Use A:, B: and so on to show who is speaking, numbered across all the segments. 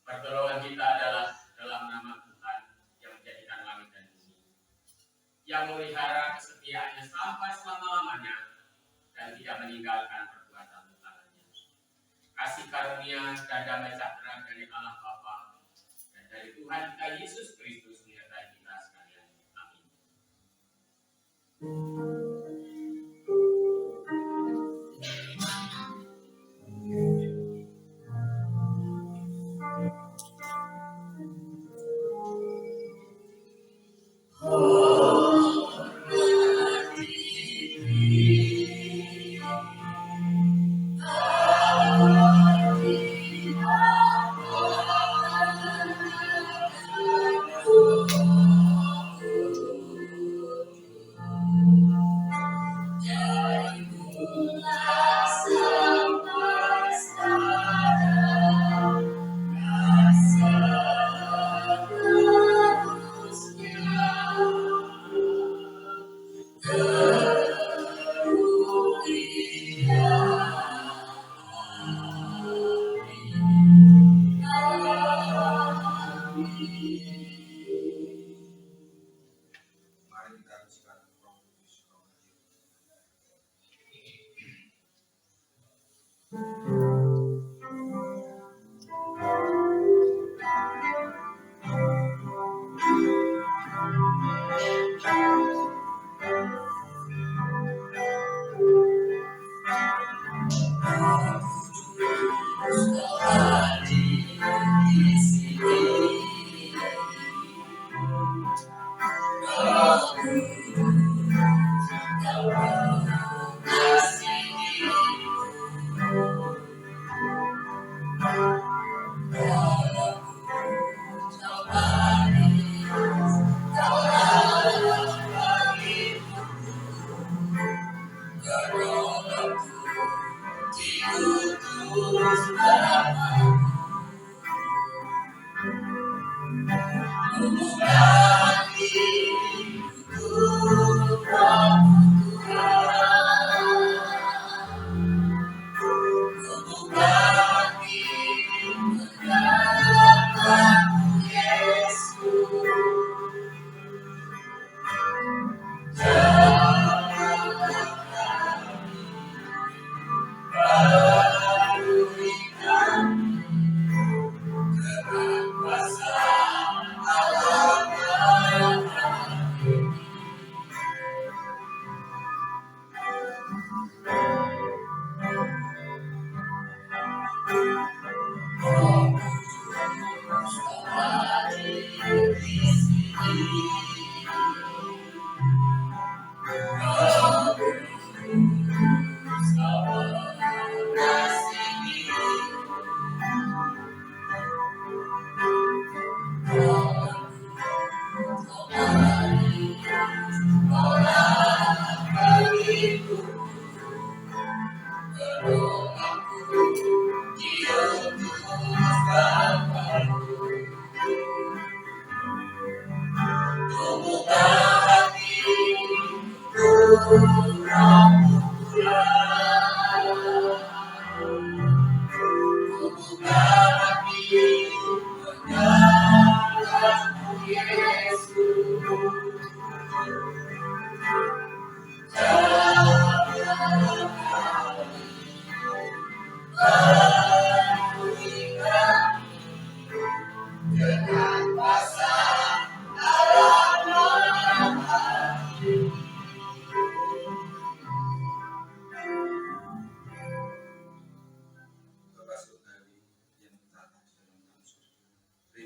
A: Pertolongan kita adalah dalam nama Tuhan yang menjadikan langit dan bumi, yang memelihara kesetiaannya sampai selama-lamanya dan tidak meninggalkan perbuatan tangannya. Kasih karunia dan damai sejahtera dari Allah Bapa dan dari Tuhan kita Yesus Kristus menyertai kita sekalian. Amin.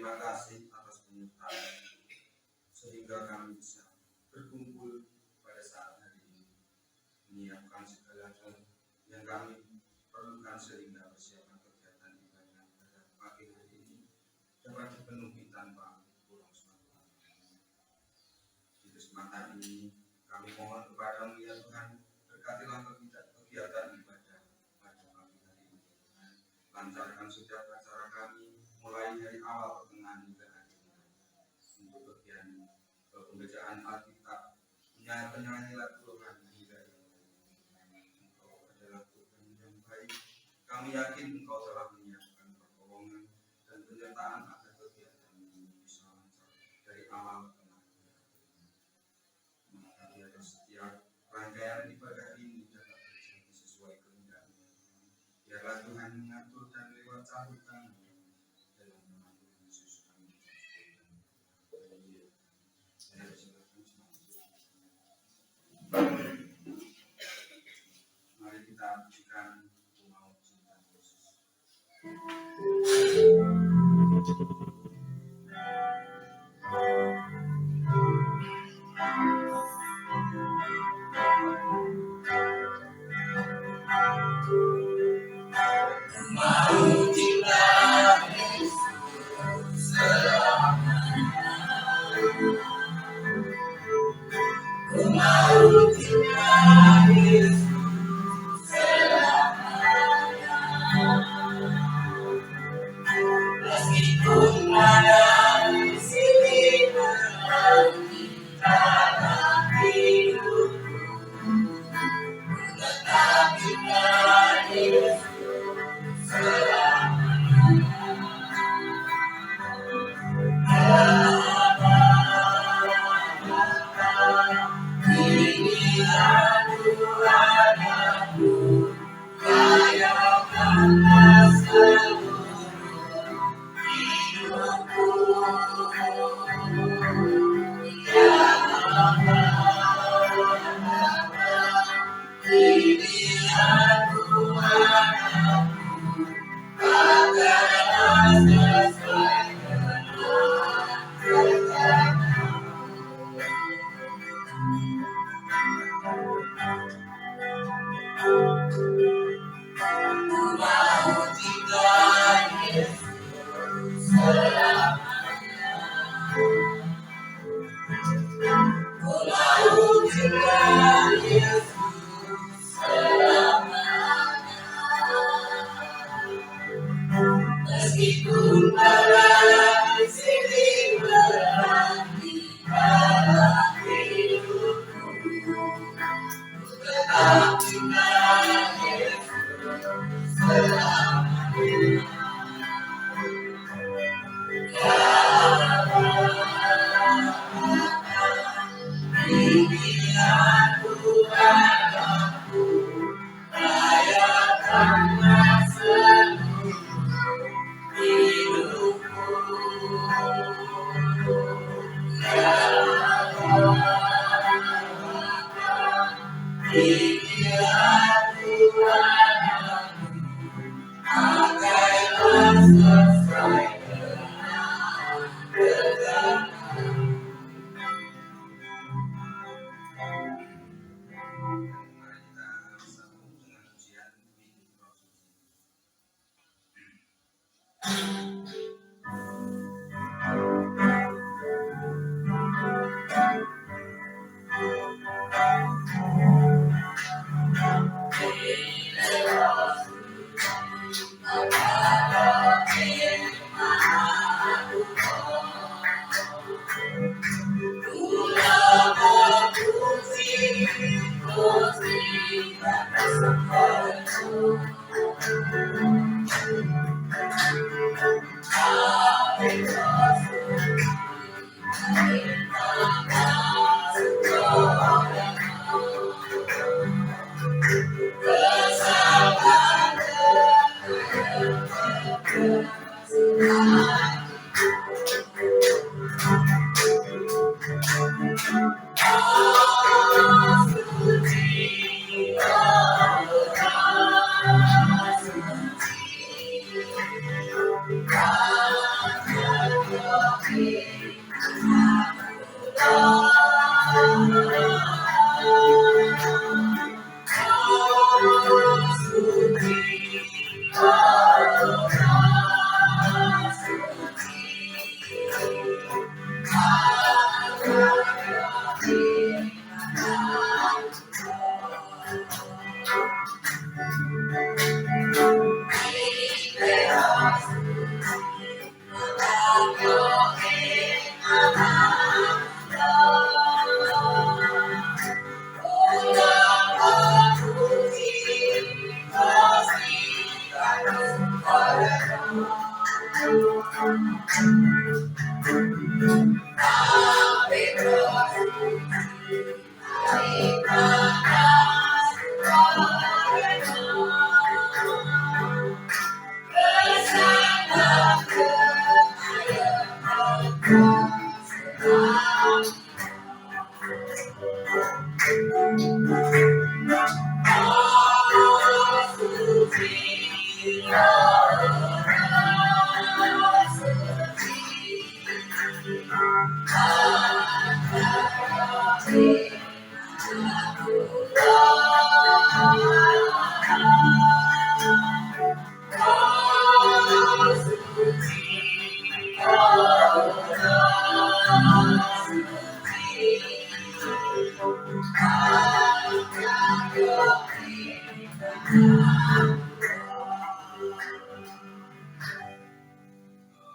B: Terima kasih atas penyertaan sehingga kami bisa berkumpul pada saat hari ini, menyiapkan segala hal yang kami perlukan sehingga persiapan kegiatan ibadah pada pagi hari ini dapat dapat dipenuhi tanpa kurang suatu. Di kesempatan ini kami mohon kepadamu ya Tuhan, berkatilah kegiatan ibadah pada pagi hari ini. Lancarkan setiap acara kami, mulai dari awal, pertengahan hingga akhirnya. Untuk bagian pembacaan Alkitab, penyanyi lagu rohani hingga yang lain. Engkau adalah Tuhan yang baik. Kami yakin Engkau telah menyiapkan pertolongan dan penyertaan agar kegiatan ini bisa lancar dari awal, tengah, hingga akhirnya. Maka biarlah setiap rangkaian ibadah ini dapat terjadi sesuai kehendak-Mu. Biarlah Tuhan mengatur dan lewat campur tangan dalam nama Tuhan Yesus kami bersyukur. Mari kita pujikan Ku Mau Cinta Yesus.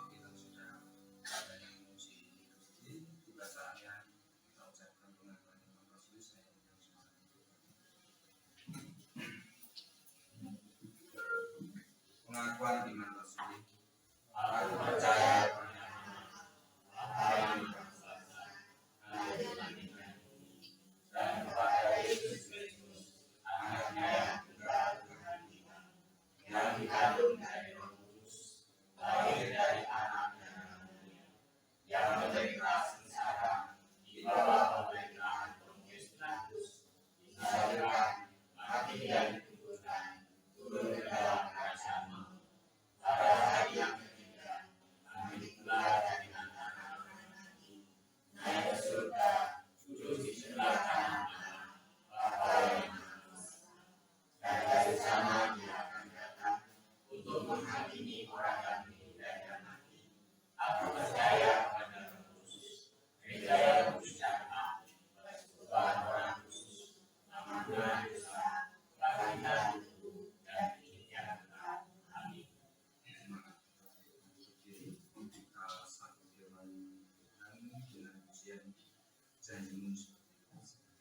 B: Kita sudah ada yang memuji Gusti, juga saatnya kita ucapkan pengakuan iman Rasul. Saya undang semua pengakuan iman Rasul. Aku percaya dan kepada Yesus Kristus, anaknya yang tunggal Tuhan kita, yang dikandung dari Roh Kudus, lahir dari anak dan mulia, yang menderita sengsara di bawah pemerintahan Pontius Pilatus, disalibkan, mati dan dikuburkan, turun ke dalam kerajaan maut. Pada hari yang ketiga, kami keluar dari antara orang mati, naik ke surga, duduk di sebelah kanan Allah, Bapa yang Maha Kuasa. Dan dari sana Dia akan datang untuk menghakimi orang yang hidup dan yang mati. Aku percaya pada Roh Kudus, gereja yang kudus dan taat, persekutuan orang kudus, pengampunan dosa, kebangkitan tubuh, dan hidup yang kekal. Amin. Kita satu firman Tuhan dengan pujian janjimu seperti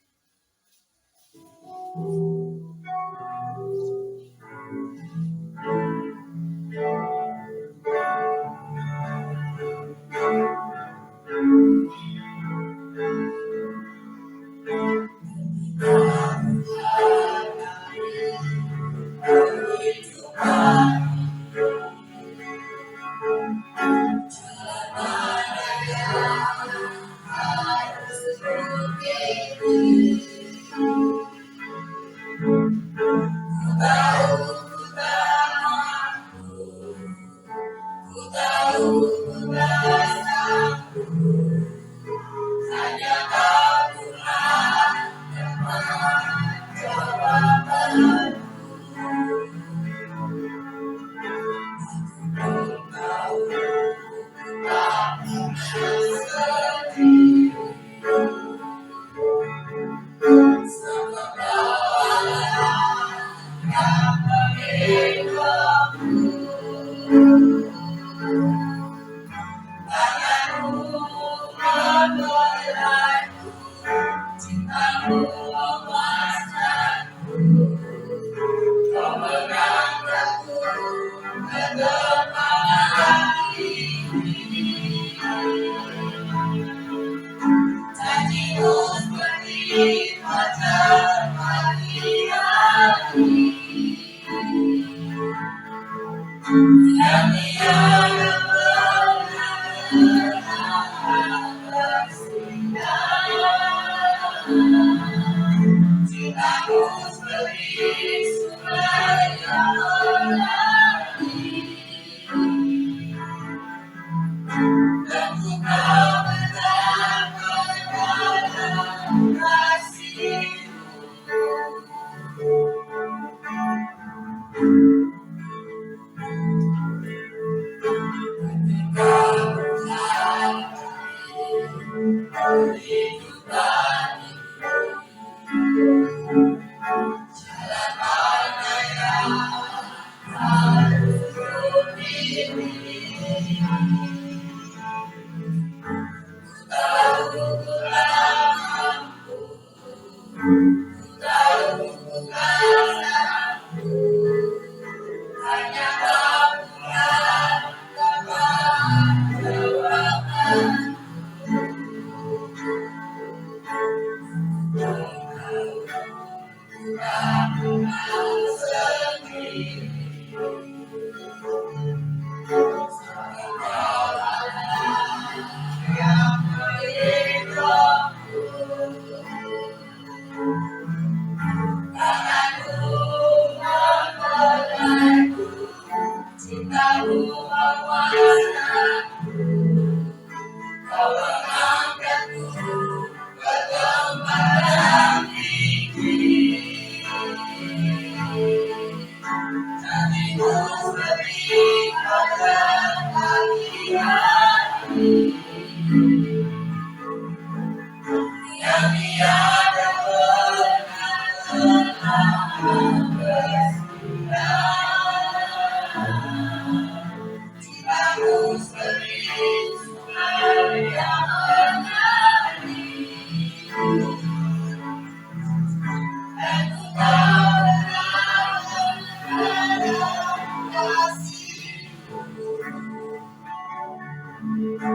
C: Inilah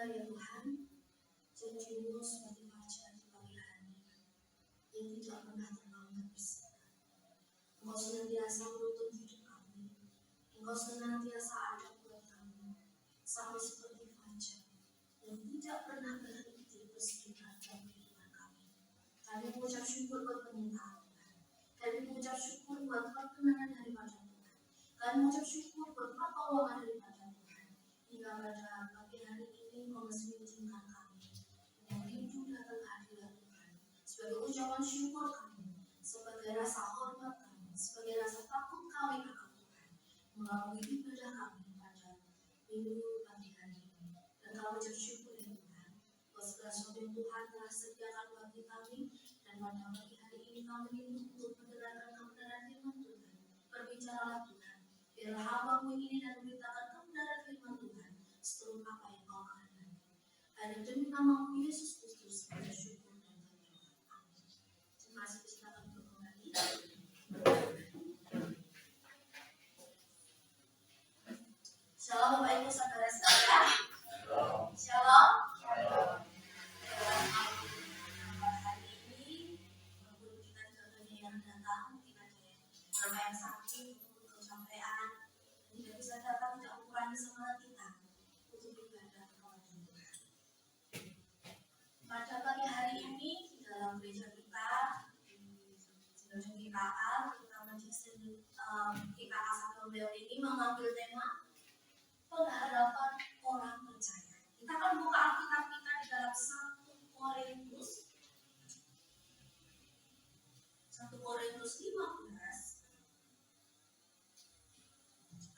C: ya Tuhan, janji-Mu sebagai fajar di pagi hari yang tidak pernah terlambat bersinar. Engkau senantiasa menuntun hidup kami. Engkau senantiasa ada buat kami, sama seperti fajar yang tidak pernah berhenti bersinar dalam kehidupan kami. Kami mengucap syukur buat penyertaan Tuhan. Kami mengucap syukur buat perkenanan daripada Tuhan. Kami mengucap syukur buat pertolongan daripada Tuhan. Hingga pada pagi hari ini Engkau masih mengizinkan kami dengan rindu datang ke hadirat Tuhan sebagai ucapan syukur kami, sebagai rasa hormat kami, sebagai rasa takut kami akan Tuhan melalui ibadah kami pada minggu pagi hari ini. Dan kami mengucap syukur ya Tuhan buat segala sesuatu yang Tuhan telah sediakan bagi kami, dan pada pagi hari ini kami rindu untuk mendengarkan kebenaran firman Tuhan. Berbicaralah Tuhan, biarlah hamba-Mu ini dan memberitakan kebenaran firman Tuhan seluruh apa yang Kau kehendaki. Hanya demi nama-Mu Yesus Kristus kita syukur dan berdoa. Amin. Terima kasih, silakan untuk kembali. Shalom Bapak Ibu Saudara sekalian. Shalom. Hari ini guru kita juga banyak yang datang, mungkin ada yang sakit, mungkin kecapean, tidak bisa datang, tidak mengurangi semangat kita untuk beribadah kepada Tuhan. Pada pagi hari ini di dalam gereja kita di Sidoarjo GKA, terutama di GKA Satu Beliau ini mengambil tema pengharapan orang percaya. Kita akan buka Alkitab kita di dalam 1 Korintus 15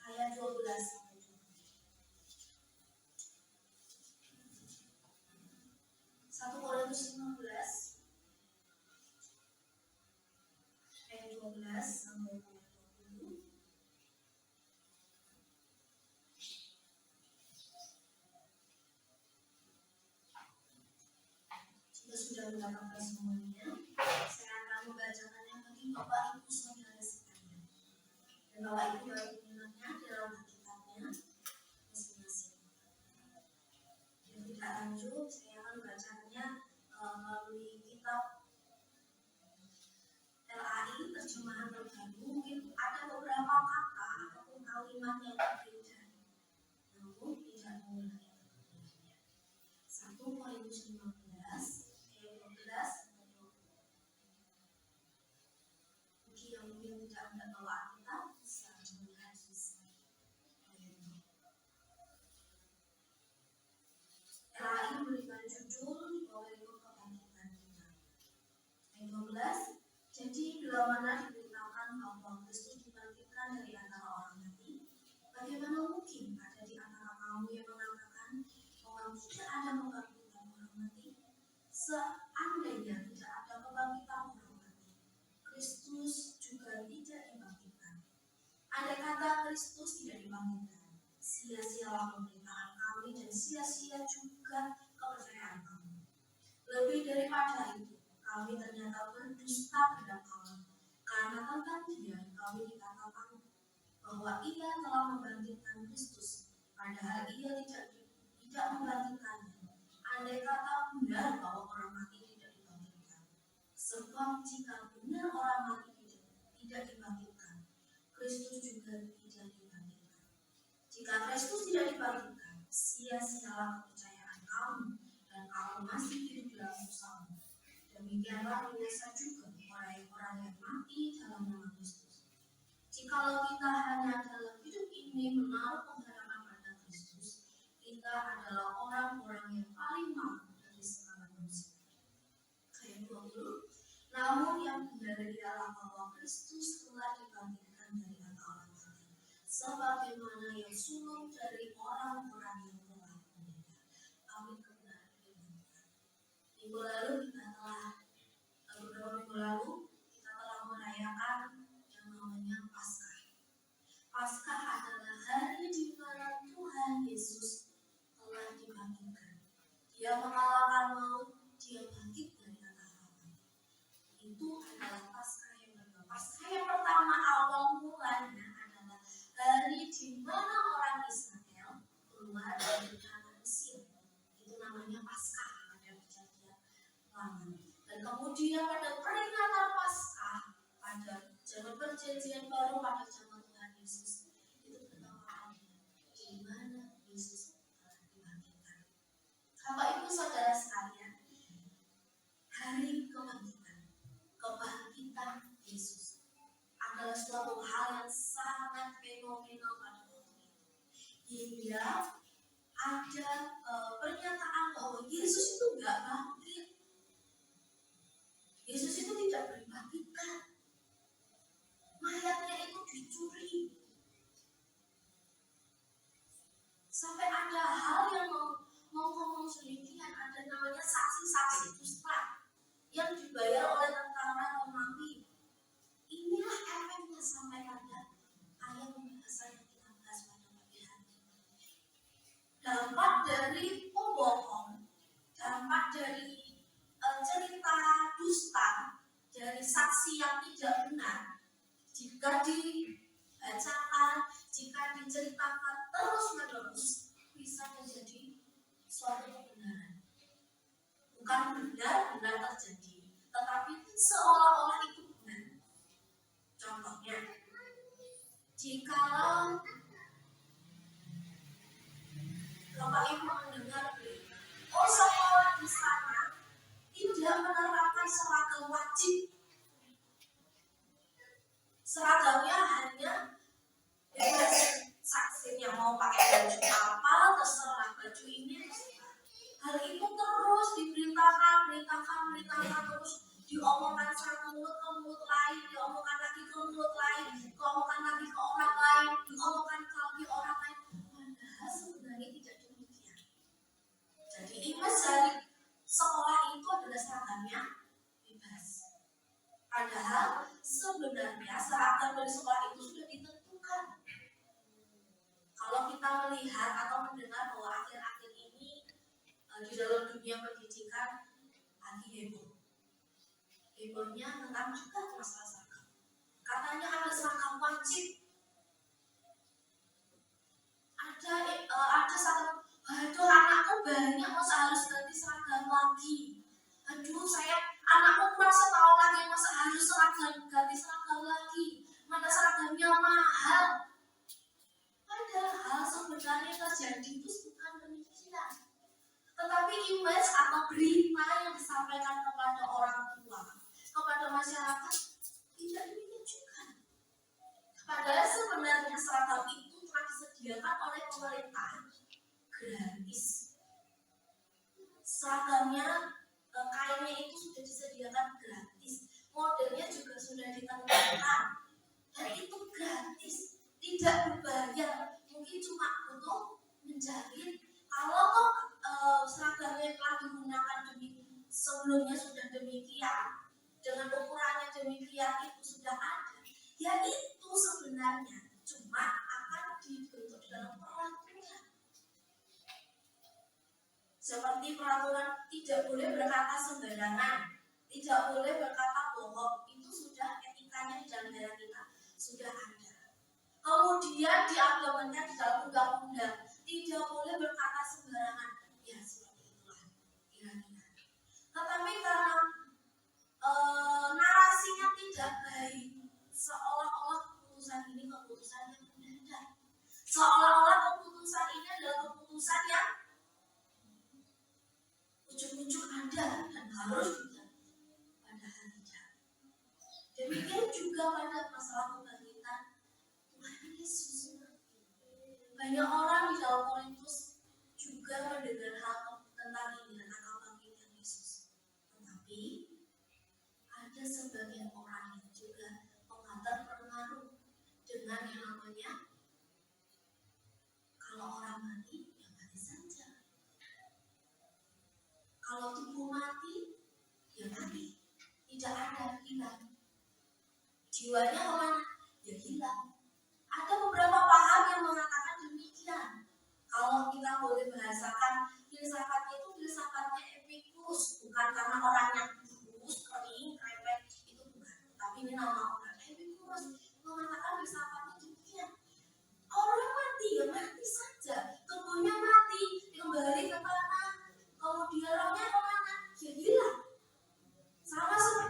C: ayat 12 sampai 20. 1 Korintus 15 ayat 12 sampai 20. Jika sudah mendapatkan semuanya, saya akan membacakannya bagi Bapak Ibu Saudara sekalian. Dan Bapak Ibu baik mengingatnya dalam Alkitabnya masing-masing. Yang tidak lanjut, saya akan membacakannya melalui kitab LAI terjemahan terbaru. Mungkin ada beberapa kata ataupun kalimat yang berbeda, namun tidak mengurangi kebenarannya. 1 Korintus 15 ayat 12 sampai 20. Bagi yang mungkin tidak mendapat Alkitab bisa melihat di slide ayat ini. LAI memberikan judul di bawah itu kebangkitan kita. Ayat 12. Jadi bila mana diberitakan bahwa Kristus dibangkitkan dari antara orang mati, bagaimana mungkin ada di antara kamu yang mengatakan bahwa tidak ada kebangkitan orang mati? Seandainya tidak ada kebangkitan orang mati, Kristus juga tidak dibangkitkan. Andai kata Kristus tidak dibangkitkan, sia-sialah pemberitaan kami dan sia-sia juga kepercayaan kami. Lebih daripada itu, kami ternyata berdusta terhadap Allah, karena tentang Dia kami dikatakan bahwa Ia telah membangkitkan Kristus, padahal Ia tidak membangkitkannya. Andai kata benar bahwa orang mati tidak dibangkitkan, sebab jika benar orang mati tidak dibangkitkan, Kristus juga tidak dibangkitkan. Jika Kristus tidak dibangkitkan, sia-sialah kepercayaan kamu dan kamu masih hidup dalam dosamu. Demikianlah binasa juga orang-orang yang mati dalam nama Kristus. Jikalau kita hanya dalam hidup ini menaruh pengharapan pada Kristus, kita adalah orang-orang yang paling malu dari segala manusia. Ayat 20. Namun yang benar ialah bahwa Kristus telah dibangkitkan dari antara orang mati, sebagaimana yang sulung dari orang-orang yang telah meninggal. Amin. Kebenaran firman Tuhan. Beberapa minggu lalu kita telah merayakan yang namanya Paskah. Paskah adalah hari di mana Tuhan Yesus telah dibangkitkan. Dia mengalahkan maut, Dia bangkit dari antara mati. Itu adalah Kemudian pada peringatan Paskah, pada zaman perjanjian baru, pada zaman Tuhan Yesus, itu pertama kali di mana Yesus telah dibangkitkan. Bapak Ibu Saudara sekalian, hari kebangkitan Yesus adalah suatu hal yang sangat fenomenal pada waktu itu. Hingga ada pernyataan bahwa Yesus itu nggak bangkit. Yesus itu tidak dibangkitkan. Mayatnya itu dicuri. Sampai ada hal yang mau ngomong sedemikian, ada namanya saksi-saksi dusta yang dibayar oleh tentara Romawi. Inilah efeknya sampai pada ayat pembahasan yang kita bahas pada pagi hari ini. Dampak dari pembohong, dampak dari cerita dusta, dari saksi yang tidak benar, jika dibacakan, jika diceritakan terus-menerus, bisa menjadi suatu kebenaran. Bukan benar-benar terjadi, tetapi seolah-olah itu benar. Contohnya, jikalau Bapak Ibu mendengar sekolah di sana tidak menerapkan seragam wajib. Seragamnya hanya bebas, saksinya mau pakai baju apa terserah, baju ini terserah. Hal itu terus diberitakan terus diomongkan satu mulut ke mulut lain, diomongkan lagi ke mulut lain, diomongkan lagi ke orang lain, diomongkan lagi ke orang lain. Padahal sebenarnya tidak demikian. Jadi image dari sekolah itu adalah seragamnya bebas. Padahal sebenarnya seragam dari sekolah itu sudah ditentukan. Kalau kita melihat atau mendengar bahwa akhir-akhir ini di dalam dunia pendidikan lagi heboh. Hebohnya tentang juga masalah seragam. Katanya ada seragam wajib. Ada satu, aduh anakku banyak masa harus ganti seragam lagi. Aduh anakku kurang setahun lagi masa harus ganti seragam lagi. Mana seragamnya mahal. Padahal sebenarnya terjadi itu bukan demikian. Tetapi image atau berita yang disampaikan kepada orang tua, kepada masyarakat, tidak demikian juga. Padahal sebenarnya seragam itu telah disediakan oleh pemerintah gratis. Seragamnya, kainnya itu sudah disediakan gratis, modelnya juga sudah ditentukan, dan itu gratis, tidak berbayar. Mungkin cuma untuk menjahit. Kalau seragamnya telah digunakan sebelumnya sudah demikian, dengan ukurannya demikian itu sudah ada, ya itu sebenarnya cuma akan dibentuk dalam peraturan. Seperti peraturan tidak boleh berkata sembarangan, tidak boleh berkata bohong, itu sudah etikanya di dalam negara kita sudah ada. Kemudian diagendakan di dalam undang-undang, tidak boleh berkata sembarangan. Ya seperti itulah kira-kira. Tetapi karena narasinya tidak baik, seolah-olah keputusan ini keputusan yang mendadak, seolah-olah keputusan ini adalah keputusan yang ujuk-ujuk ada dan harus tidak, padahal tidak. Demikian juga pada masalah kebangkitan Tuhan Yesus. Banyak orang di dalam Korintus juga mendengar hal tentang ini, tentang kebangkitan Yesus. Tetapi ada sebagian orang yang juga mengantar pengaruh dengan yang namanya kalau orang mati, ya mati saja. Kalau tubuh mati, ya mati, tidak ada hilang. Jiwanya kemana? Ya hilang. Ada beberapa paham yang mengatakan demikian. Kalau kita boleh bahasakan filsafatnya itu filsafatnya Epikus, bukan karena orangnya kurus, kering, krepek, itu bukan. Tapi ini nama orang Epikus mengatakan filsafatnya demikian. Orang mati ya mati saja, tubuhnya mati, kembali ke tanah, kemudian rohnya kemana? Ya hilang. Sama seperti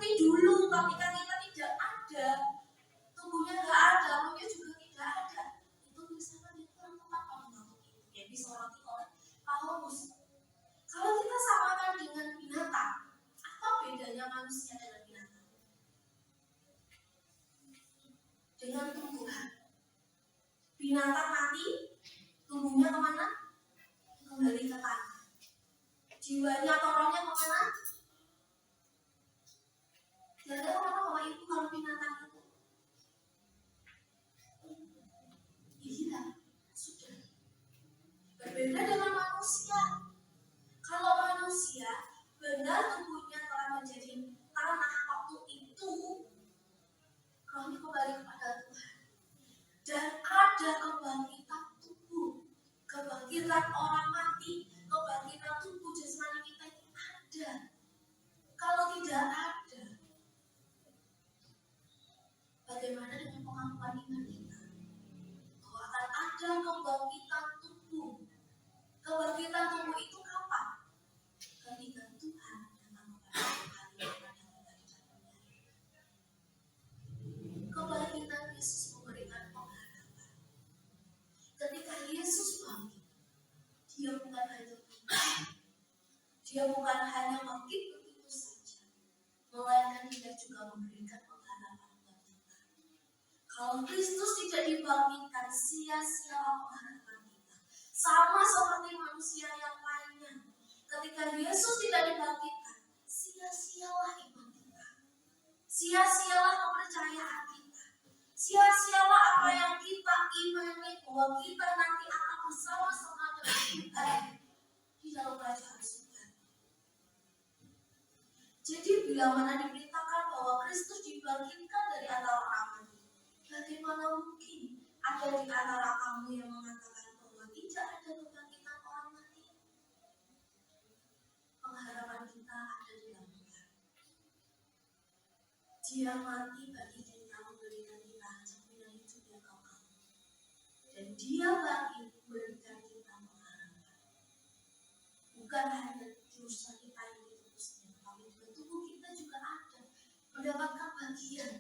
C: kebangkitan orang mati, kebangkitan tubuh jasmani kita itu ada. Kalau tidak ada, bagaimana dengan pengakuan iman kita? Bahwa akan ada kebangkitan tubuh. Kebangkitan tubuh itu kapan? Ketika Tuhan datang kepada hari yang kita tidak punya. Kebangkitan Yesus memberikan pengharapan. Ketika Yesus bangkit, Dia bukan hanya bangkit. Dia bukan hanya bangkit begitu saja, melainkan Dia juga memberikan pengharapan buat kita. Kalau Kristus tidak dibangkitkan, sia-sialah pengharapan kita. Sama seperti manusia yang lainnya. Ketika Yesus tidak dibangkitkan, sia-sialah iman kita. Sia-sialah kepercayaan kita. Sia-sialah apa yang kita imani bahwa kita nanti akan bersama-sama dengan Tuhan di dalam kerajaan surga. Jadi bila mana diberitakan bahwa Kristus dibangkitkan dari antara orang mati, bagaimana mungkin ada di antara kamu yang mengatakan bahwa tidak ada kebangkitan orang mati? Pengharapan kita ada di dalam Tuhan. Dia mati bagi kita, memberikan kita jaminan hidup yang kekal. Dan Dia bangkit memberikan kita pengharapan. Bukan hanya dosa kita yang ditebusnya, tapi juga tubuh kita juga ada mendapatkan bagian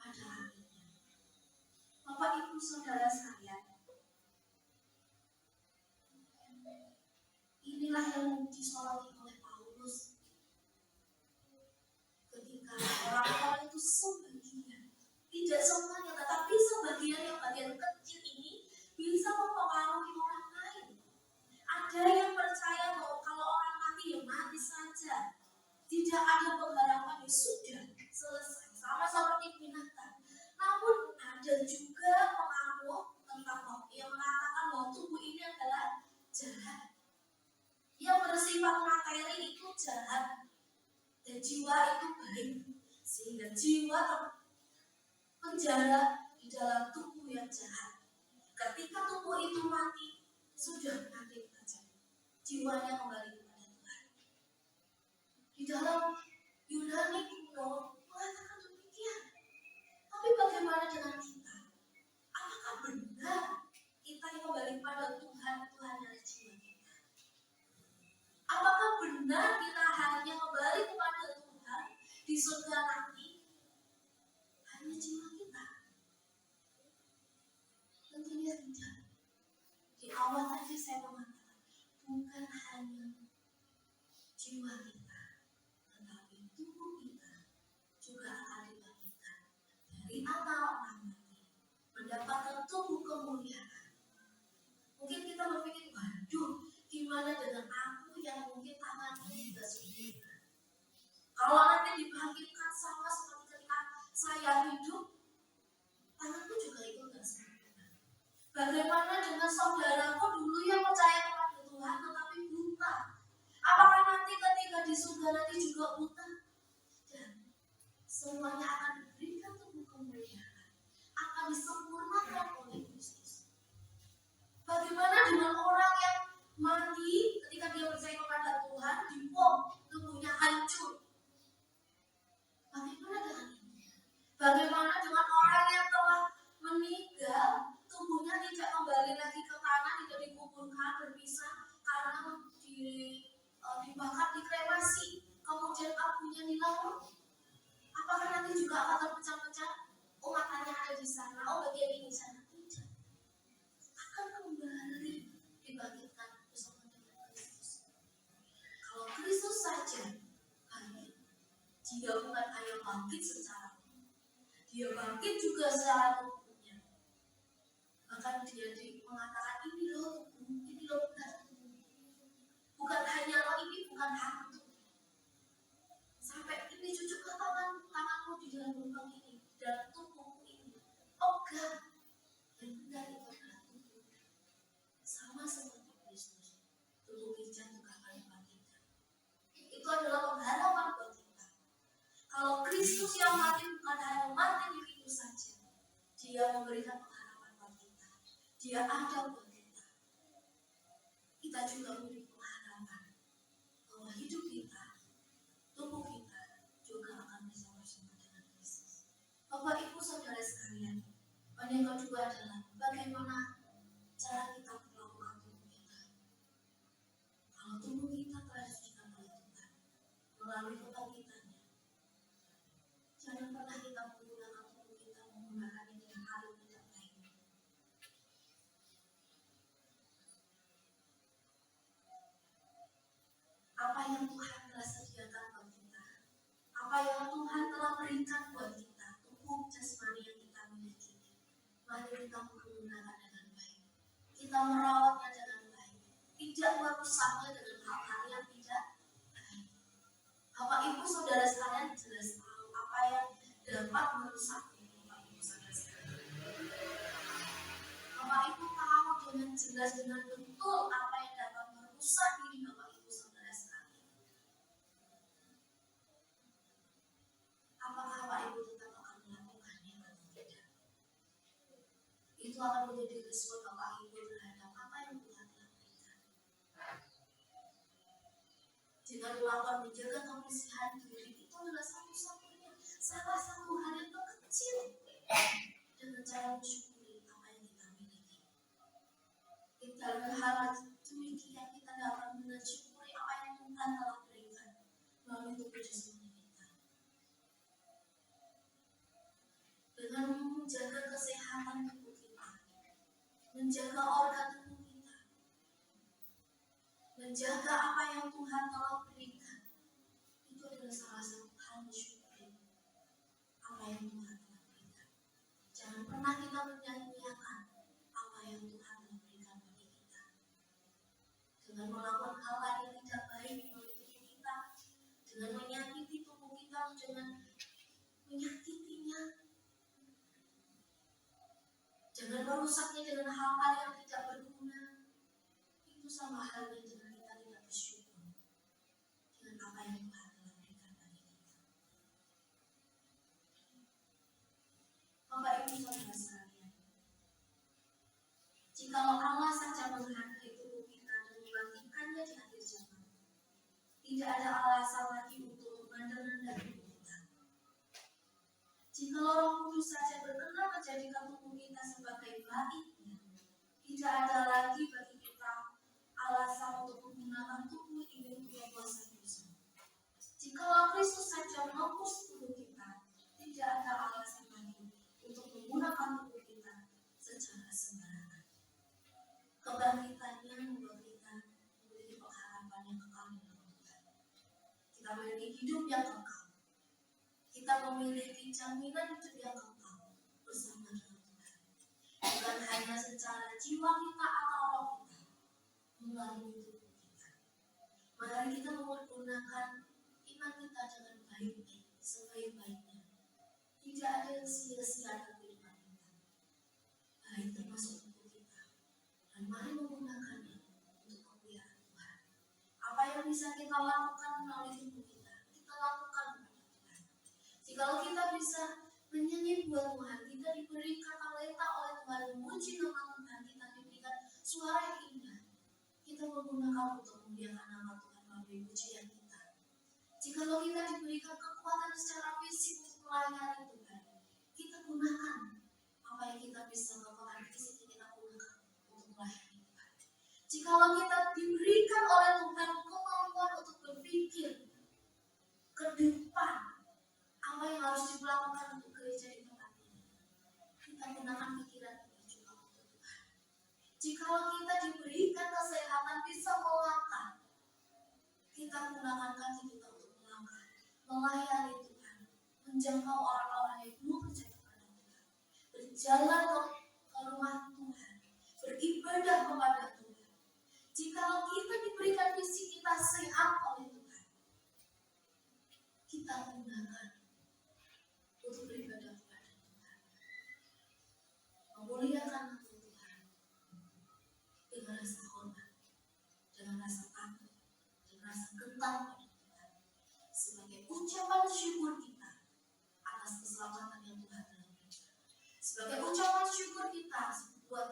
C: pada harinya. Bapak Ibu Saudara sekalian, inilah yang disoroti oleh Paulus ketika orang-orang itu sebagian, tidak semuanya, tetapi sebagian yang bagian kecil ini bisa mempengaruhi orang lain. Ada yang percaya bahwa kalau orang mati ya mati saja, tidak ada pengharapan, ya sudah selesai, sama seperti binatang. Namun ada juga pengaruh tentang yang mengatakan bahwa tubuh ini adalah jahat, yang bersifat materi itu jahat, dan jiwa itu baik, sehingga jiwa terpenjara di dalam tubuh yang jahat. Ketika tubuh itu mati, sudah mati saja, jiwanya kembali kepada Tuhan. Di dalam Yunani kuno mengatakan demikian. Tapi bagaimana dengan kita? Apakah benar kita yang kembali kepada Tuhan, Tuhan dari jiwa kita? Apakah benar kita hanya kembali kepada Tuhan di surga nanti hanya jiwa kita? Tentunya tidak. Di awal tadi saya mengatakan bukan hanya jiwa kita, tetapi tubuh kita juga akan dibangkitkan dari antara orang mati, mendapatkan tubuh kemuliaan. Mungkin kita berpikir, waduh, gimana dengan aku yang mungkin tangannya tidak sempurna? Kalau nanti dibangkitkan sama seperti ketika saya hidup, tanganku juga ikut tidak sempurna. Bagaimana dengan saudaraku dulu yang percaya kepada Tuhan tetapi buta? Apakah nanti ketika di surga nanti juga buta? Dan semuanya akan diberikan tubuh kemuliaan, akan disempurnakan oleh Kristus. Bagaimana dengan orang yang mati ketika dia percaya kepada Tuhan, dibom, tubuhnya hancur? Bagaimana dengan ini? Bagaimana dengan orang yang telah meninggal, tubuhnya tidak kembali lagi ke tanah, tidak dikuburkan, berpisah karena dibakar, dikremasi, kemudian abunya dilarut? Apakah nanti juga akan terpecah-pecah? Oh, matanya ada di sana, oh bagian ini di sana. Tidak. Akan kembali dibangkitkan bersama dengan Kristus. Kalau Kristus saja bangkit, Dia bukan hanya bangkit secara tubuh, Dia bangkit juga secara tubuhnya. Bahkan Dia mengatakan ini loh tubuh, ini loh benar tubuh. Bukan hanya loh ini bukan hantu. Sampai ini cucuk ke tanganmu di dalam lubang ini dan tubuhmu ini. Oh enggak, dan benar itu adalah tubuh. Sama seperti Kristus, tubuh kita juga akan dibangkitkan. Itu adalah pengharapan buat kita. Kalau Kristus yang mati bukan hanya mati begitu saja, Dia memberikan pengharapan buat kita. Dia ada buat kita. kita juga memiliki pengharapan bahwa hidup kita, tubuh kita juga akan bisa bersama dengan Kristus. Bapak Ibu Saudara sekalian, dan yang kedua adalah bagaimana cara kita melakukan tubuh kita. Kalau tubuh kita telah disucikan oleh Tuhan melalui kebangkitannya, jangan pernah kita menggunakan tubuh kita menggunakannya dengan hal yang tidak baik. Apa yang Tuhan telah sediakan buat kita, apa yang Tuhan telah berikan buat kita, tubuh jasmani yang kita miliki, mari kita menggunakan dengan baik. Kita merawatnya dengan baik, tidak merusaknya dengan hal-hal yang tidak baik. Bapak Ibu Saudara sekalian jelas tahu apa yang dapat merusaknya. Bapak Ibu Saudara sekalian, Bapak Ibu tahu dengan jelas dengan betul apa yang dapat merusak diri Bapak Ibu Saudara sekalian. Apakah Bapak Ibu tetap akan melakukannya atau tidak? Itu akan menjadi respon Bapak Ibu terhadap apa yang Tuhan lakukan. Jika melakukan menjaga kebersihan diri itu adalah satu-satunya, salah satu hal yang terkecil dengan cara mensyukuri apa yang kita miliki. Kita berharap demikian kita dapat mensyukuri apa yang Tuhan telah berikan melalui tubuh jasmani kita. Dengan menjaga kesehatan tubuh kita, menjaga organ tubuh kita, menjaga apa yang Tuhan telah berikan, itu adalah salah satu hal mensyukuri apa yang Tuhan telah berikan. Jangan pernah kita menyia-nyiakan apa yang Tuhan telah berikan bagi kita dengan melakukan hal-hal yang tidak baik melalui tubuh kita, dengan menyakiti tubuh kita, dengan menyakitinya, jangan merusaknya dengan hal-hal yang tidak berguna. Itu sama halnya dengan kita tidak bersyukur dengan apa yang Tuhan telah berikan bagi kita. Bapak Ibu Saudara sekalian, jikalau Allah saja menghargai tubuh kita dan membangkitkannya di akhir zaman, tidak ada alasan lagi untuk memandang rendah tubuh kita. Jikalau Roh Kudus saja berkenan menjadikan tubuh kita sebagai baiknya, tidak ada lagi bagi kita alasan untuk menggunakan tubuh ini untuk berkuasa dosa. Jikalau Kristus saja menembus tubuh kita, tidak ada alasan lagi untuk menggunakan tubuh kita secara sembarangan. Kebangkitannya membuat kita memiliki pengharapan yang kekal dalam Tuhan. Kita memiliki hidup yang kekal. Kita memiliki jaminan hidup yang kekal bersama dengan Tuhan. Bukan hanya secara jiwa kita atau roh kita, melalui tubuh kita. Mari kita menggunakan iman kita dengan baik, sebaik-baiknya. Tidak ada yang sia-sia dalam kehidupan kita, baik termasuk tubuh kita. Dan mari menggunakannya untuk kemuliaan Tuhan. Apa yang bisa kita lakukan melalui tubuh kita, kita lakukan kepada Tuhan. Jikalau kita bisa menyanyi buat Tuhan, kita diberi kata-kata oleh Tuhan, memuji nama Tuhan, kita diberikan suara yang indah, kita menggunakan untuk memuliakan nama Tuhan melalui pujian kita. Jikalau kita diberikan kekuatan secara fisik untuk melayani Tuhan, kita gunakan apa yang kita bisa lakukan fisik, kita gunakan untuk melayani Tuhan. Jikalau kita diberikan oleh Tuhan kemampuan untuk berpikir ke depan, apa yang harus dilakukan untuk gereja di tempat ini, kita gunakan pikiran kita juga untuk Tuhan. Jikalau kita diberikan kesehatan bisa melangkah, kita gunakan kaki kita untuk melangkah, melayani Tuhan, menjangkau orang-orang yang belum percaya kepada Tuhan, berjalan ke rumah Tuhan, beribadah kepada Tuhan. Jikalau kita diberikan visi kita sehat oleh Tuhan, kita gunakan untuk beribadah kepada Tuhan, memuliakan nama Tuhan dengan rasa hormat, dengan rasa takut, dengan rasa gentar pada Tuhan, sebagai ucapan syukur kita atas keselamatan yang Tuhan telah berikan, sebagai ucapan syukur kita buat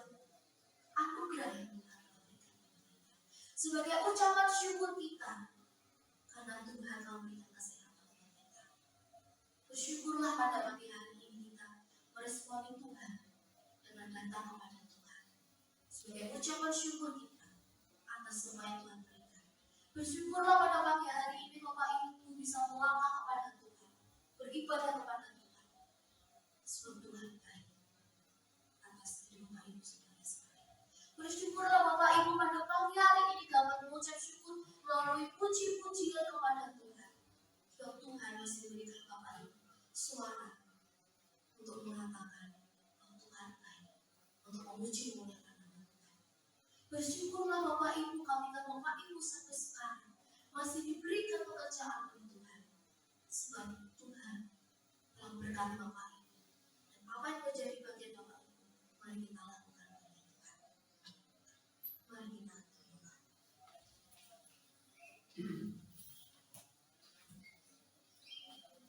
C: anugerah yang Tuhan telah berikan kepada kita, sebagai ucapan syukur kita karena Tuhan telah memberikan kesehatan untuk kita. Bersyukurlah pada pagi hari ini kita meresponi Tuhan dengan datang kepada Tuhan sebagai ucapan syukur kita atas semua yang Tuhan berikan. Bersyukurlah pada pagi hari ini Bapak Ibu bisa melangkah kepada Tuhan, beribadah kepada Tuhan. Sebab Tuhan baik atas hidup Bapak Ibu sebagai sekalian. Bersyukurlah Bapak Ibu pada pagi hari ini dapat mengucap syukur melalui puji-pujian kepada Tuhan. Sebab Tuhan masih memberikan Bapak Ibu suara untuk mengatakan bahwa Tuhan baik, untuk memuji memuliakan nama Tuhan. Bersyukurlah Bapak Ibu, kami dan Bapak Ibu sampai sekarang masih diberikan pekerjaan oleh Tuhan. Sebab Tuhan telah memberkati Bapak Ibu. Dan apa yang menjadi bagian Bapak Ibu, mari kita lakukan oleh Tuhan. Mari kita berdoa.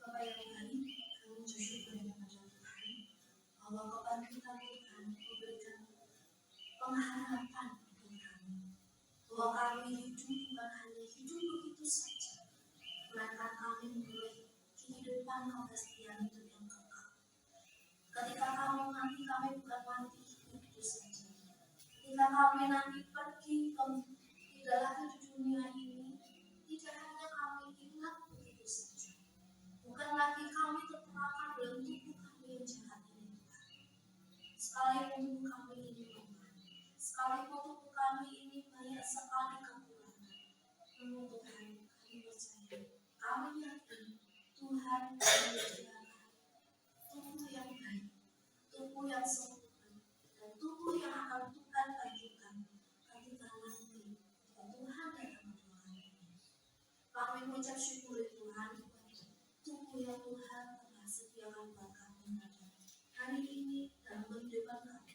C: Bapak yang baik, kami bersyukur kepada Tuhan bahwa kebangkitan Tuhan memberikan pengharapan untuk kami. Bahwa kami hidup bukan hanya hidup begitu saja, melainkan kami memiliki kehidupan kepastian hidup yang kekal. Ketika kami mati, kami bukan mati begitu saja. Ketika kami nanti pergi tidak lagi di dunia ini, tidak hanya kami ingat begitu saja. Bukan lagi kami terperangkap dalam tubuh kami yang jahat ini, Tuhan. Sekalipun tubuh kami ini lemah, sekalipun tubuh kami ini banyak sekali kekurangan, namun Tuhan, kami percaya, kami yakin Tuhan menyediakan tubuh yang baik, tubuh yang sempurna, dan tubuh yang akan Tuhan bagikan ketika nanti Tuhan datang kedua kalinya. Kami mengucap syukur Tuhan tubuh yang Tuhan telah sediakan buat kami pada hari ini dalam kehidupan kami.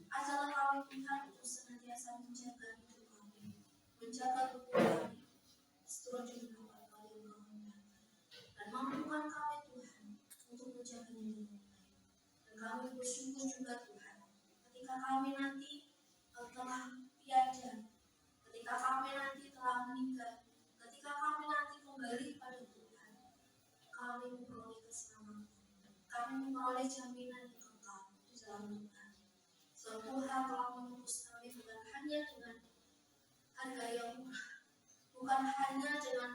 C: Ajarlah kami Tuhan untuk senantiasa menjaga hidup kami, menjaga tubuh kami seturut dengan apa yang Kau kehendaki, dan mampukan kami Tuhan untuk menjaganya dengan baik. Dan kami bersyukur juga Tuhan ketika kami nanti telah tiada, ketika kami nanti telah meninggal, ketika kami nanti kembali pada Tuhan, kami memperoleh keselamatan, kami memperoleh jaminan yang kekal di dalam Tuhan. Sebab Tuhan telah menebus kami bukan hanya dengan harga yang murah, bukan hanya dengan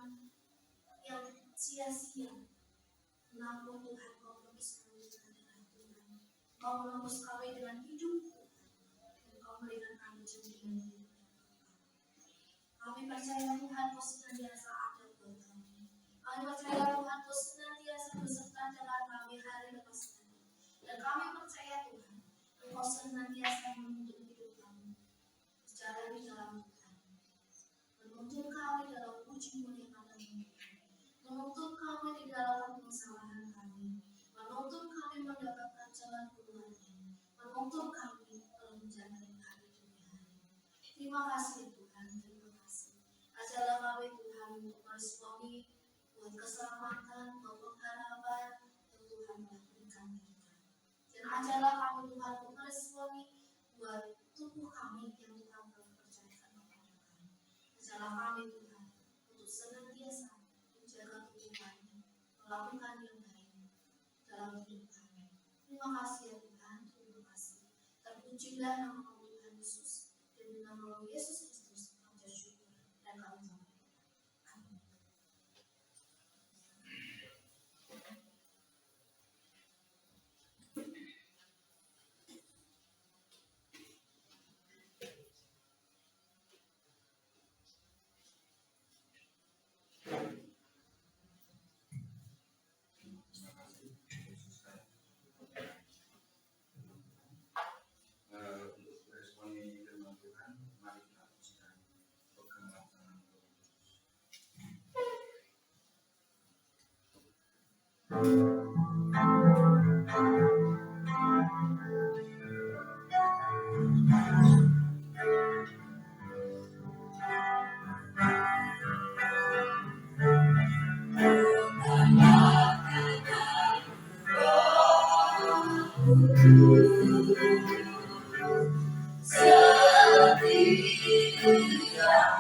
C: yang sia-sia, namun Tuhan Kau menebus kami dengan darah Tuhan. Kau menebus kami dengan hidup Tuhan, dan Kau memberikan kami jaminan hidup yang kekal. Kami percaya Tuhan Kau senantiasa ada buat kami. Kami percaya Tuhan Kau senantiasa beserta dengan kami hari lepas hari. Dan kami percaya Tuhan Engkau senantiasa menuntun hidup kami, berjalan di dalam Tuhan, menuntun kami dalam puji muliakan nama Tuhan, menuntun kami di dalam permasalahan kami, menuntun kami mendapatkan jalan keluarnya, menuntun kami dalam menjalani hari demi hari. Terima kasih Tuhan, terima kasih. Ajarlah kami Tuhan untuk meresponi buat keselamatan, buat pengharapan yang Tuhan telah berikan kita. Dan ajarlah kami Tuhan untuk meresponi buat tubuh kami yang Tuhan telah percayakan kepada kami. Ajarlah kami Tuhan untuk senantiasa menjaga tubuh kami, melakukan yang baik dalam hidup kami. Terima kasih ya Tuhan, terima kasih. Terpujilah nama Tuhan Yesus, dan di nama Yesus Kristus kami bersyukur dan kami berdoa. Amin.
B: Untuk meresponi firman Tuhan, mari kita pujikan pegangan tangan
C: Setia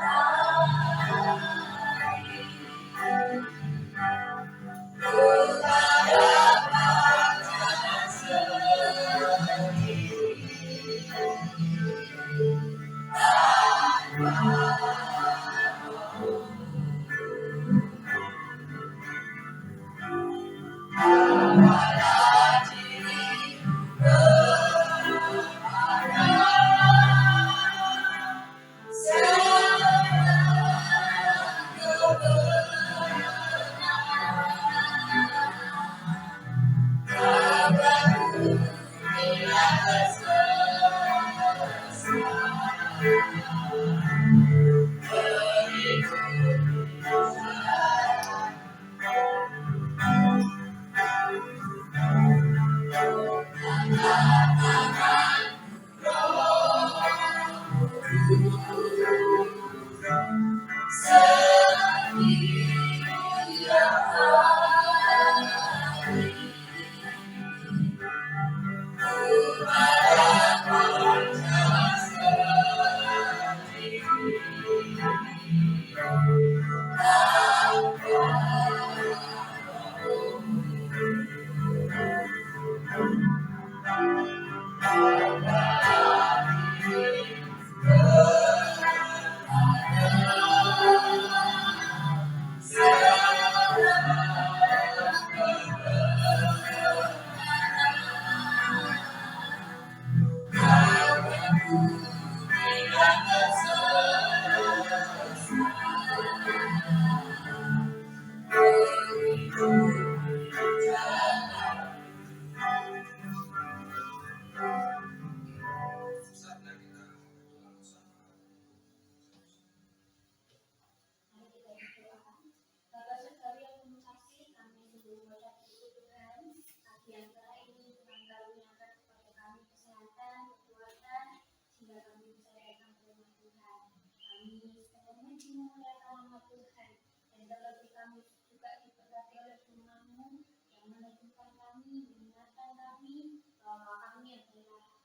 D: kami memuji memuliakan nama Tuhan, dan terlebih kami juga diberkati oleh firman-Mu yang meneguhkan kami, mengingatkan kami bahwa kami adalah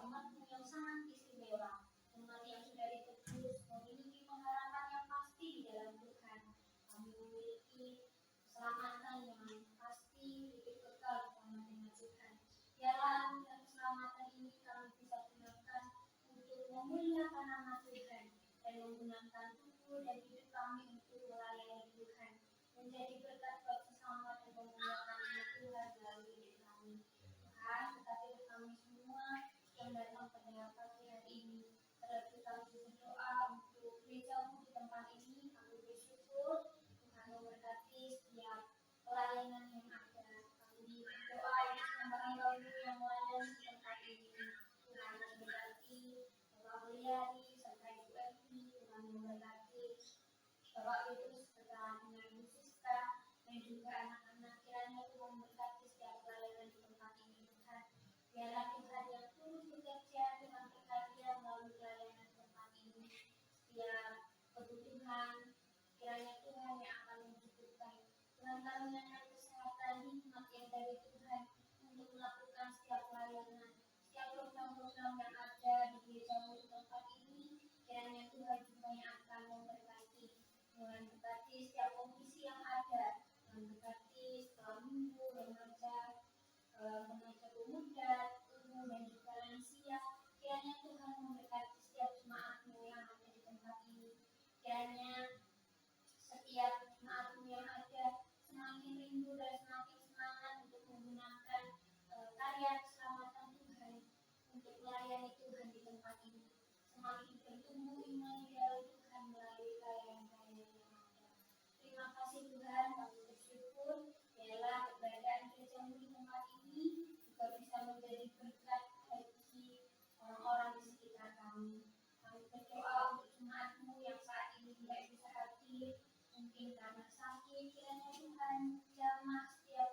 D: umat-Mu yang sangat istimewa, umat yang sudah ditebus, memiliki pengharapan yang pasti di dalam Tuhan. Kami memiliki keselamatan yang pasti, hidup kekal bersama dengan Tuhan. Biarlah keselamatan ini kami bisa gunakan untuk memuliakan nama Tuhan dan menggunakan tubuh dan hidup kami untuk melayani Tuhan, menjadi berkat buat sesama dan memuliakan nama Tuhan melalui hidup kami. Tuhan, tetapi kami semua yang datang pada pagi hari ini, terlebih kami berdoa untuk gereja-Mu di tempat ini. Kami bersyukur Tuhan memberkati setiap pelayanan yang ada. Kami berdoa untuk hamba-hamba-Mu yang melayani di tempat ini. Tuhan memberkati Bapak Mulyadi serta Ibu Eti. Tuhan memberkati Bapak Petrus serta dengan Bu Siska dan juga anak-anak. Kiranya Tuhan memberkati setiap pelayanan di tempat ini. Tuhan, biarlah Tuhan yang terus bekerja, Tuhan berkarya melalui pelayanan di tempat ini. Setiap kebutuhan, kiranya Tuhan yang akan mencukupkan. Tuhan karuniakan kesehatan, hikmat yang dari Tuhan untuk melakukan setiap pelayanan, setiap program-program yang ada di gereja-Mu di tempat ini. Kiranya Tuhan juga yang akan memberkati. Tuhan berkati setiap komisi yang ada. Tuhan berkati setelah minggu, remaja pemuda, umum dan juga lansia. Kiranya Tuhan memberkati setiap jemaat-Mu yang ada di tempat ini. Kiranya setiap jemaat-Mu yang ada semakin rindu dan semakin semangat untuk menggunakan karya keselamatan Tuhan untuk melayani Tuhan di tempat ini. Semakin bertumbuh iman di dalam Tuhan melalui karya-karya yang ada. Terima kasih Tuhan, kami bersyukur. Biarlah keberadaan gereja-Mu di tempat ini juga bisa menjadi berkat bagi orang-orang di sekitar kami. Kami berdoa untuk jemaat-Mu yang saat ini tidak bisa hadir, mungkin karena sakit. Kiranya Tuhan jamah setiap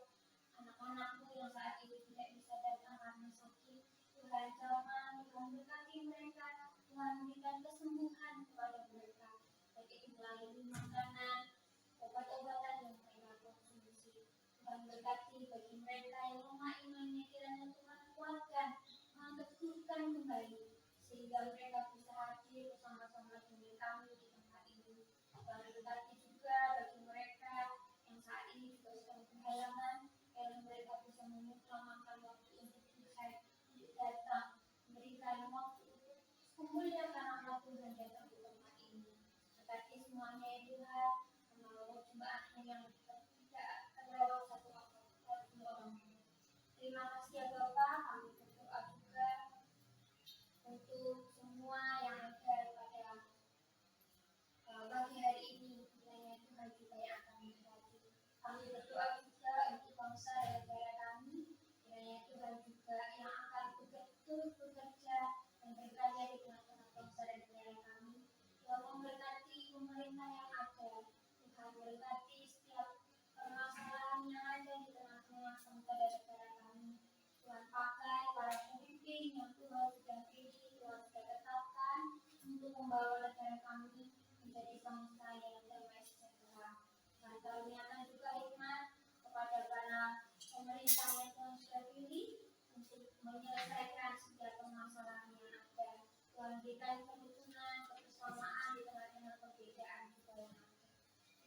D: anak-anak-Mu yang saat ini tidak bisa datang karena sakit. Tuhan jamah, Tuhan berkati mereka, Tuhan berikan kesembuhan kepada mereka, baik itu melalui makanan, obat-obatan yang mereka konsumsi. Tuhan berkati bagi mereka yang lemah imannya, kiranya Tuhan kuatkan, Tuhan teguhkan kembali, sehingga mereka bisa hadir bersama-sama dengan kami di tempat ini. Tuhan berkati juga bagi mereka yang saat ini juga sedang berhalangan, kiranya mereka bisa mengutamakan waktu untuk Tuhan, untuk datang, memberikan waktu untuk memuliakan nama Tuhan datang di tempat ini. Berkati semuanya ya Tuhan, menolong jemaat-Mu yang tidak terlewat satu orang. Terima kasih ya Bapak, kami berdoa juga untuk semua yang ada pada pagi hari ini. Kiranya Tuhan juga yang akan memberkati. Kami berdoa juga untuk bangsa dan negara kami. Kiranya Tuhan juga yang akan betul bekerja dan berkarya di tengah-tengah bangsa dan negara kami. Tuhan memberkati pemerintah yang ada. Tuhan memberkati setiap permasalahan yang ada di tengah-tengah bangsa dan negara kami. Tuhan pakai para pemimpin yang Tuhan sudah pilih, Tuhan sudah tetapkan untuk membawa negara kami menjadi bangsa yang damai sejahtera. Tuhan karuniakan juga hikmat kepada para pemerintah yang Tuhan sudah pilih untuk menyelesaikan setiap permasalahan yang ada. Tuhan berikan kerukunan, kebersamaan di tengah-tengah perbedaan juga yang ada.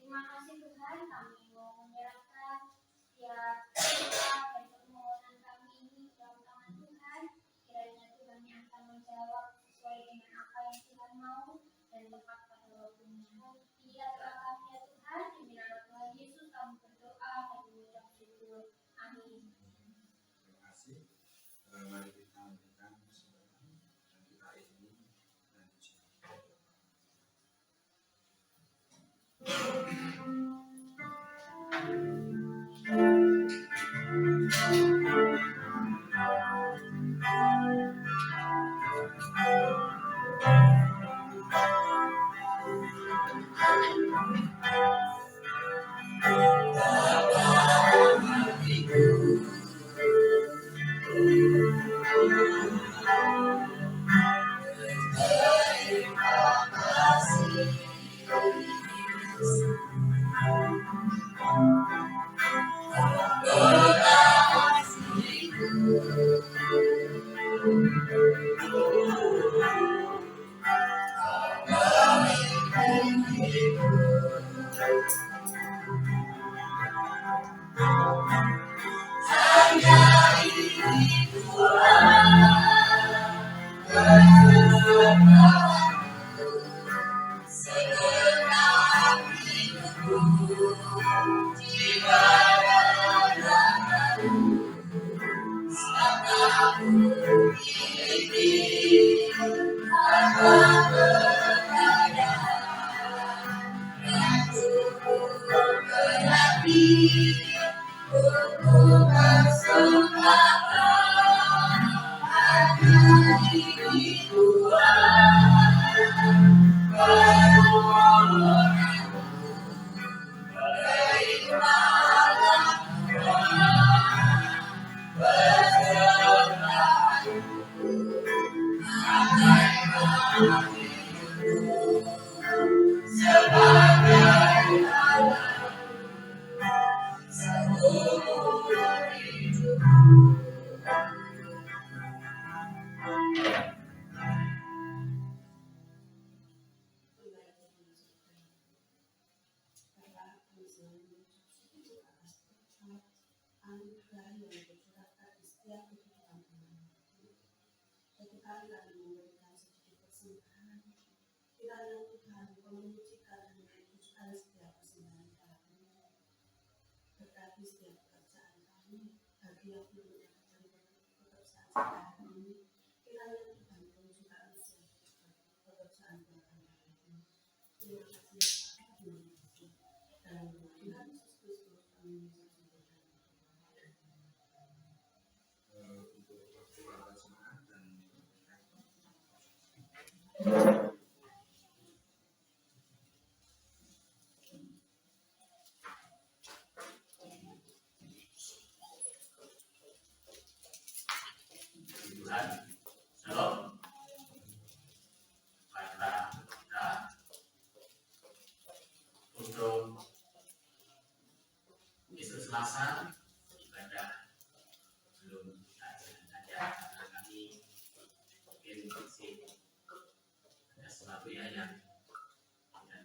D: Terima kasih Tuhan, kami mau menyerahkan setiap doa dan permohonan kami ini ke dalam tangan Tuhan. Kiranya Tuhan yang akan menjawab sesuai dengan apa yang Tuhan mau dan tepat pada waktunya. Inilah doa kami ya Tuhan, demi nama Tuhan Yesus kami berdoa dan mengucap syukur. Amin.
B: Terima kasih. Mari kita memberikan persembahan dan kita ini dan disyukur. Untuk perkembangan semangat dan
A: Tuhan, shalom. Pada kita untuk besok Selasa ibadah belum kita jalan saja karena kami mungkin masih ada sesuatu yang tidak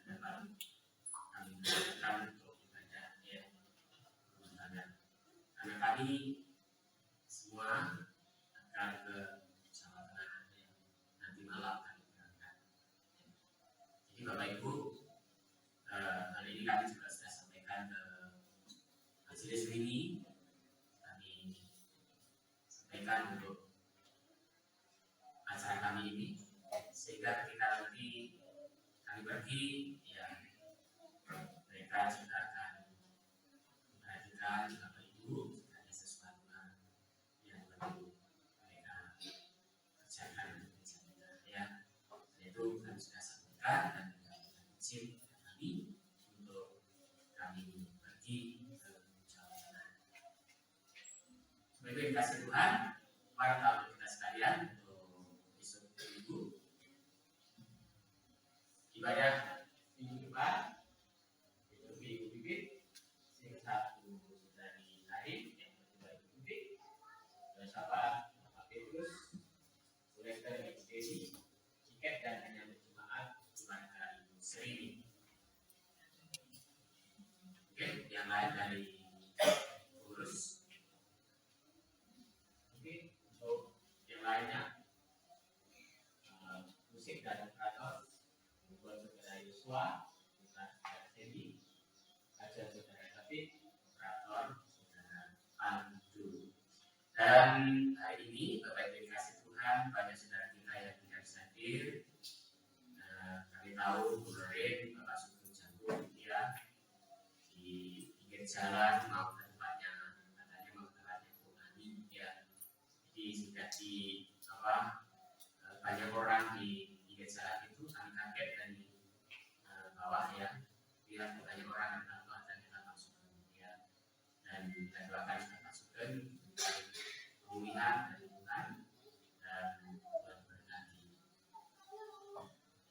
A: dapat kami lakukan untuk ibadah ya teman-teman. Karena kami semua akan ke Jawa Tengah ya, nanti malam kami berangkat. Jadi Bapak Ibu, hari ini kami juga sudah sampaikan ke majelis ini, kami sampaikan untuk acara kami ini, sehingga ketika nanti kami pergi, ya mereka juga akan memperhatikan Bapak Ibu jika ada sesuatu yang perlu mereka kerjakan ya. Itu kami sudah sampaikan dan izin kami untuk kami pergi ke Jawa Tengah. Sebagai kasih Tuhan, mari kita sekalian untuk besok Minggu ibadah minggu depan itu Minggu Bibit yang satu sudah ditarik, yang kedua Minggu Bibit dan sahabat Bapak Petrus Sulester Mixtesi tiket dan hanya berjemaat kepada Ibu Sri. Oke, yang lain dari urus. Oke, untuk yang lainnya musik dan operator buat saudara Yosua, saudara Sandy, ajar saudara David, operator saudara Andu. Dan hari ini Bapak Ibu dikasih Tuhan banyak saudara kita yang tidak bisa hadir. Kami tahu kemarin Bapak Sugeng Jagung dia di pinggir jalan mau ke tempatnya, katanya mau ke tempatnya Bungani ya. Jadi sudah di banyak orang di pinggir jalan itu kami kaget dari bawah ya. Lihat banyak orang yang datang dan kita masuk ya. Dan kita doakan Bapak Sugeng pemulihan dari Tuhan dan Tuhan berkati.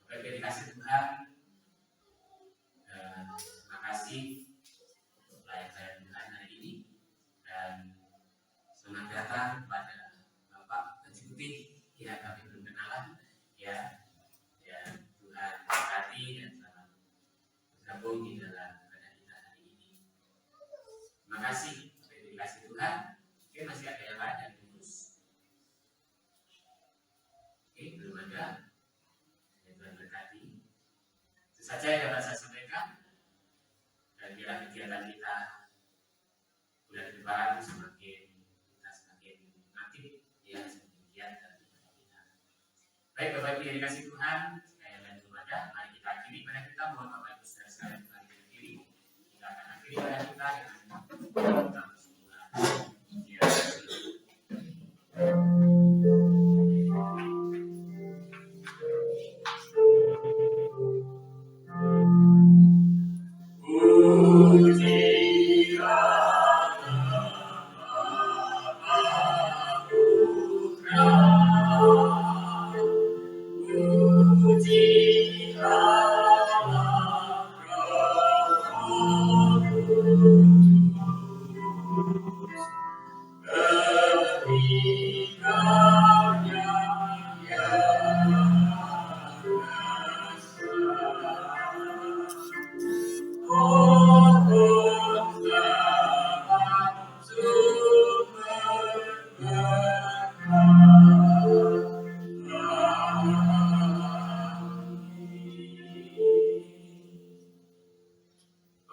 A: Bapak dikasih Tuhan, terima kasih untuk pelayanan Tuhan hari ini dan selamat datang kepada Bapak Pencuti ya, kami belum kenalan ya. Tuhan berkati dan selamat bergabung di dalam ibadah kita hari ini. Terima kasih Bapak dikasih Tuhan. Oke, masih ada yang lain yang diurus? Oke, belum ada. Tuhan berkati. Itu saja yang dapat saya sampaikan. Dan biarlah kegiatan kita bulan depan semakin aktif Ya, demikian dan kita. Baik Bapak Ibu yang dikasih Tuhan, sekalian dan ibadah, mari kita akhiri pada kita, mohon Bapak Ibu saudara sekalian mari kita akhiri. Kita akan akhiri pada kita dengan kesimpulan. Ya.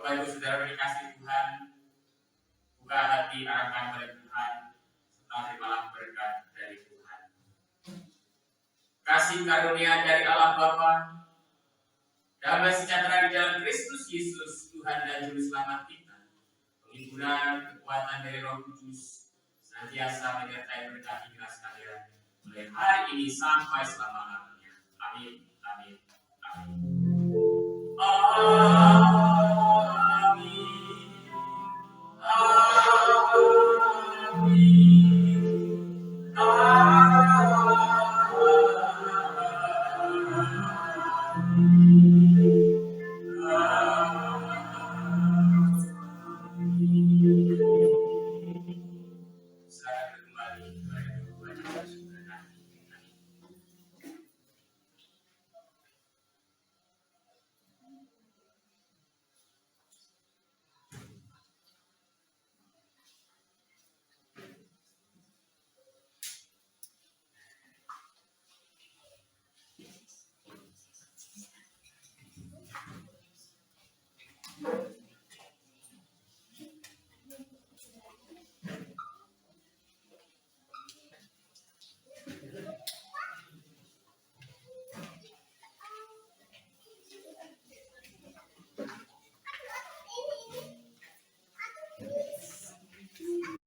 A: Bapak Ibu Saudara dikasih Tuhan, buka hati arahkan oleh Tuhan, serta terimalah berkat dari Tuhan. Kasih karunia dari Allah Bapa, damai sejahtera di dalam Kristus Yesus, Tuhan dan Juru Selamat kita, penghiburan kekuatan dari Roh Kudus, senantiasa menyertai berkati kita sekalian, mulai hari ini sampai selama-lamanya. Amin. Amin. Amin.